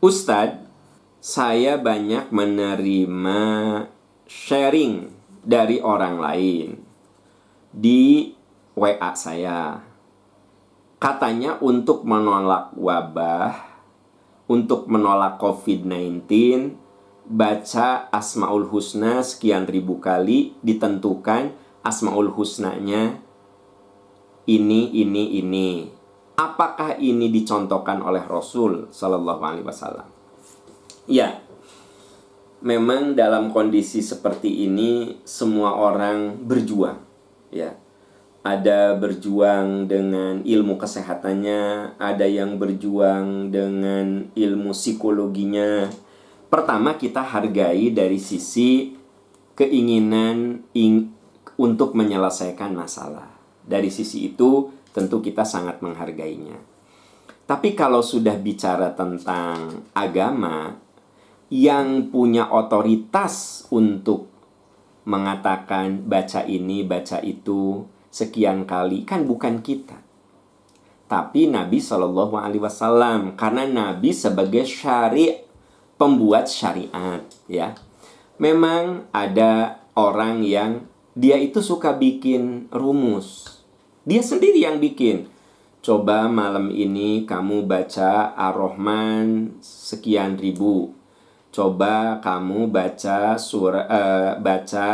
Ustadz, saya banyak menerima sharing dari orang lain di WA saya. Katanya untuk menolak wabah, untuk menolak COVID-19, baca Asmaul Husna sekian ribu kali, ditentukan Asmaul Husnanya ini. Apakah ini dicontohkan oleh Rasul Sallallahu Alaihi Wasallam? Ya, memang dalam kondisi seperti ini semua orang berjuang. Ya, ada berjuang dengan ilmu kesehatannya, ada yang berjuang dengan ilmu psikologinya. Pertama, kita hargai dari sisi keinginan untuk menyelesaikan masalah. Dari sisi itu, tentu kita sangat menghargainya. Tapi kalau sudah bicara tentang agama, yang punya otoritas untuk mengatakan baca ini, baca itu sekian kali kan bukan kita, tapi Nabi Shallallahu Alaihi Wasallam, karena Nabi sebagai pembuat syariat, ya. Memang ada orang yang dia itu suka bikin rumus. Dia sendiri yang bikin. Coba malam ini kamu baca Ar-Rahman sekian ribu. Coba kamu baca baca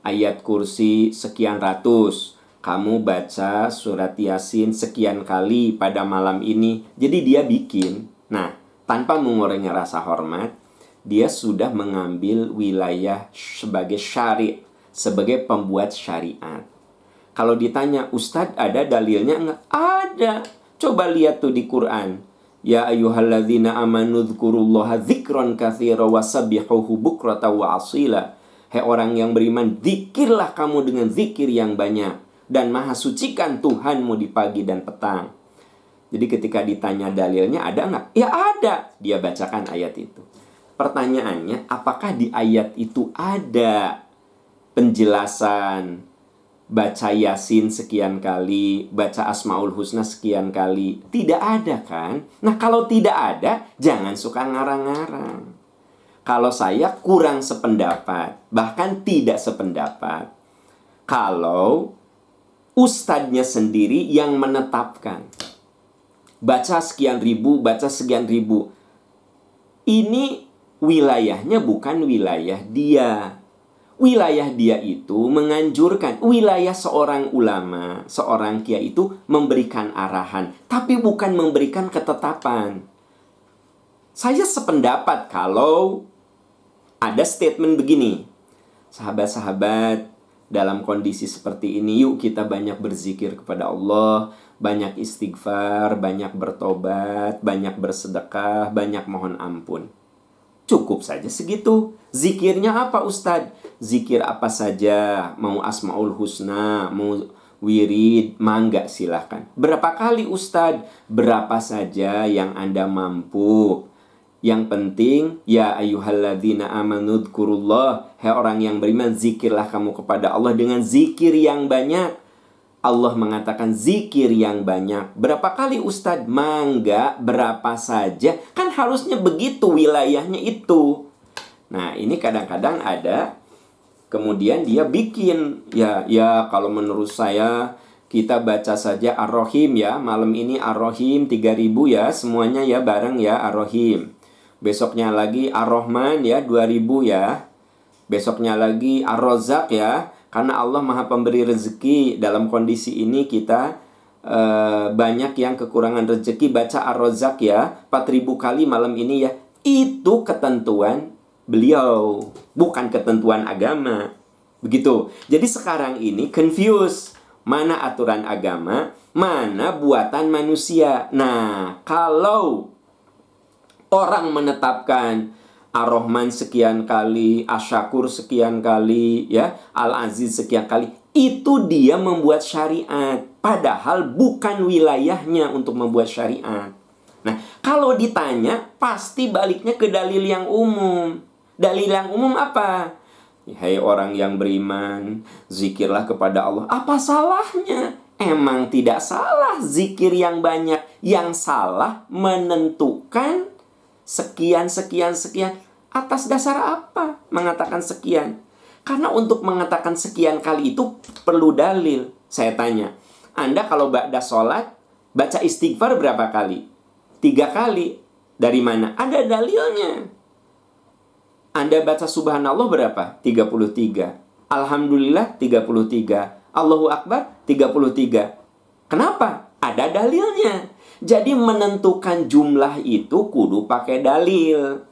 ayat kursi sekian ratus. Kamu baca surat Yasin sekian kali pada malam ini. Jadi dia bikin. Nah, tanpa mengurangi rasa hormat, dia sudah mengambil wilayah sebagai syari', sebagai pembuat syariat. Kalau ditanya, Ustadz ada dalilnya? Enggak ada. Coba lihat tuh di Quran. Ya ayyuhalladzina amanu dzkurullaha dzikran katsira wasabbihuhu bukrata wa asila. Hai orang yang beriman, zikirlah kamu dengan zikir yang banyak dan maha sucikan Tuhanmu di pagi dan petang. Jadi ketika ditanya dalilnya ada enggak? Ya ada. Dia bacakan ayat itu. Pertanyaannya, apakah di ayat itu ada penjelasan baca Yasin sekian kali, baca Asmaul Husna sekian kali? Tidak ada kan? Nah, kalau tidak ada, jangan suka ngarang-ngarang. Kalau saya kurang sependapat, bahkan tidak sependapat, kalau ustadznya sendiri yang menetapkan baca sekian ribu, baca sekian ribu. Ini wilayahnya bukan wilayah dia. Wilayah dia itu menganjurkan, wilayah seorang ulama, seorang kiai itu memberikan arahan, tapi bukan memberikan ketetapan. Saya sependapat kalau ada statement begini, sahabat-sahabat, dalam kondisi seperti ini, yuk kita banyak berzikir kepada Allah, banyak istighfar, banyak bertobat, banyak bersedekah, banyak mohon ampun. Cukup saja segitu. Zikirnya apa Ustadz? Zikir apa saja. Mau Asmaul Husna, mau wirid, mangga silahkan. Berapa kali Ustadz? Berapa saja yang Anda mampu. Yang penting, ya ayyuhalladzina amanu dzkurullah. Hai orang yang beriman, zikirlah kamu kepada Allah dengan zikir yang banyak. Allah mengatakan zikir yang banyak. Berapa kali Ustadz? Mangga, berapa saja. Kan harusnya begitu wilayahnya itu. Nah, ini kadang-kadang ada. Kemudian dia bikin. Ya kalau menurut saya, kita baca saja Ar-Rahim ya. Malam ini Ar-Rahim 3000 ya. Semuanya ya bareng ya Ar-Rahim. Besoknya lagi Ar-Rahman ya 2000 ya. Besoknya lagi Ar-Razzaq ya. Karena Allah maha pemberi rezeki. Dalam kondisi ini kita banyak yang kekurangan rezeki. Baca Ar-Razzaq ya 4000 kali malam ini ya. Itu ketentuan beliau, bukan ketentuan agama. Begitu. Jadi sekarang ini confuse. Mana aturan agama, mana buatan manusia. Nah, kalau orang menetapkan Ar-Rahman sekian kali, Asy-Syakur sekian kali, ya, Al-Aziz sekian kali, itu dia membuat syariat. Padahal bukan wilayahnya untuk membuat syariat. Nah, kalau ditanya, pasti baliknya ke dalil yang umum. Dalil yang umum apa? Hai orang yang beriman, zikirlah kepada Allah. Apa salahnya? Emang tidak salah zikir yang banyak. Yang salah menentukan sekian, sekian, sekian. Atas dasar apa mengatakan sekian? Karena untuk mengatakan sekian kali itu perlu dalil. Saya tanya, Anda kalau ba'da sholat baca istighfar berapa kali? 3 kali. Dari mana? Ada dalilnya. Anda baca subhanallah berapa? 33. Alhamdulillah 33. Allahu Akbar 33. Kenapa? Ada dalilnya. Jadi menentukan jumlah itu kudu pakai dalil.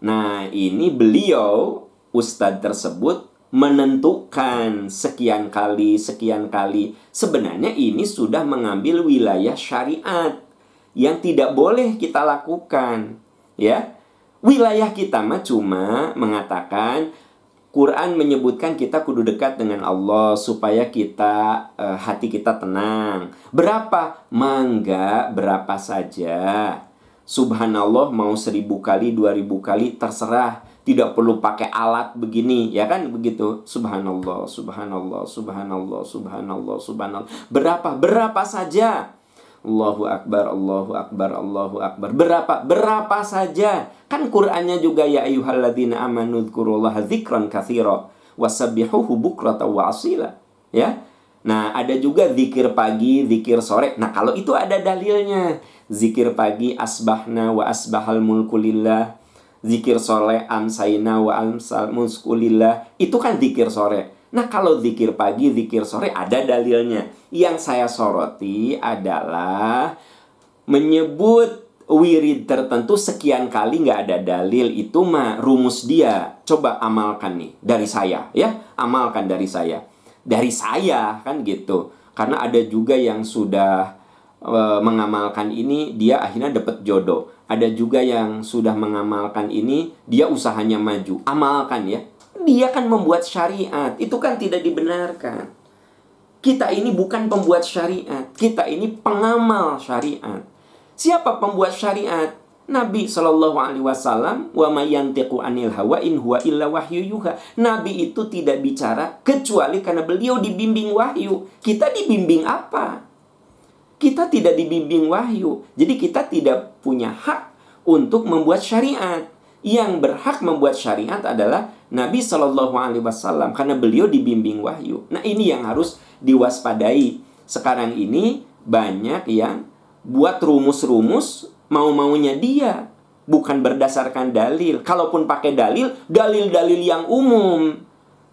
Nah, ini beliau, ustadz tersebut, menentukan sekian kali, sekian kali. Sebenarnya ini sudah mengambil wilayah syariat yang tidak boleh kita lakukan. Ya, wilayah kita mah cuma mengatakan Quran menyebutkan kita kudu dekat dengan Allah supaya kita hati kita tenang. Berapa? Mangga berapa saja. Subhanallah mau 1000 kali, 2000 kali terserah. Tidak perlu pakai alat begini, ya kan begitu. Subhanallah, subhanallah, subhanallah, subhanallah, subhanallah. Berapa? Berapa saja. Allahu Akbar, Allahu Akbar, Allahu Akbar. Berapa? Berapa saja. Kan Qur'annya juga ya ayyuhalladzina amanu dzkurullaha dzikran katsira wasabbihuhu bukratan wa asila. Ya. Nah, ada juga zikir pagi, zikir sore. Nah, kalau itu ada dalilnya. Zikir pagi asbahna wa asbahal mulku lillah. Zikir sore amsayna wa amsal mulku lillah. Itu kan zikir sore. Nah, kalau zikir pagi, zikir sore ada dalilnya. Yang saya soroti adalah menyebut wirid tertentu sekian kali nggak ada dalil. Itu mah rumus dia. Coba amalkan nih dari saya, ya. Amalkan dari saya. Dari saya kan gitu. Karena ada juga yang sudah mengamalkan ini, dia akhirnya dapat jodoh. Ada juga yang sudah mengamalkan ini, dia usahanya maju. Amalkan ya. Dia kan membuat syariat. Itu kan tidak dibenarkan. Kita ini bukan pembuat syariat. Kita ini pengamal syariat. Siapa pembuat syariat? Nabi SAW. Wa ma yantiqu anil hawa in huwa illa wahyu yuha. Nabi itu tidak bicara kecuali karena beliau dibimbing wahyu. Kita dibimbing apa? Kita tidak dibimbing wahyu. Jadi kita tidak punya hak untuk membuat syariat. Yang berhak membuat syariat adalah Nabi SAW karena beliau dibimbing wahyu. Nah, ini yang harus diwaspadai. Sekarang ini banyak yang buat rumus-rumus mau-maunya dia, bukan berdasarkan dalil. Kalaupun pakai dalil, dalil-dalil yang umum.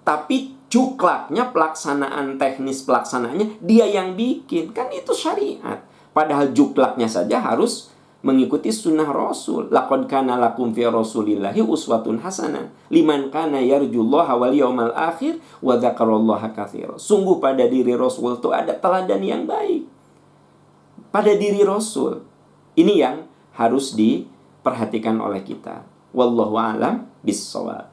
Tapi cuklaknya, pelaksanaan teknis pelaksanaannya dia yang bikin. Kan itu syariat. Padahal juklaknya saja harus mengikuti sunnah Rasul. Laqad kana lakum fi Rasulillahi uswatun hasanah liman kana yarjullaha wal yawmal akhir wa dzakarallaha katsira. Sungguh pada diri Rasul itu ada teladan yang baik. Pada diri Rasul. Ini yang harus diperhatikan oleh kita. Wallahu a'lam bissawab.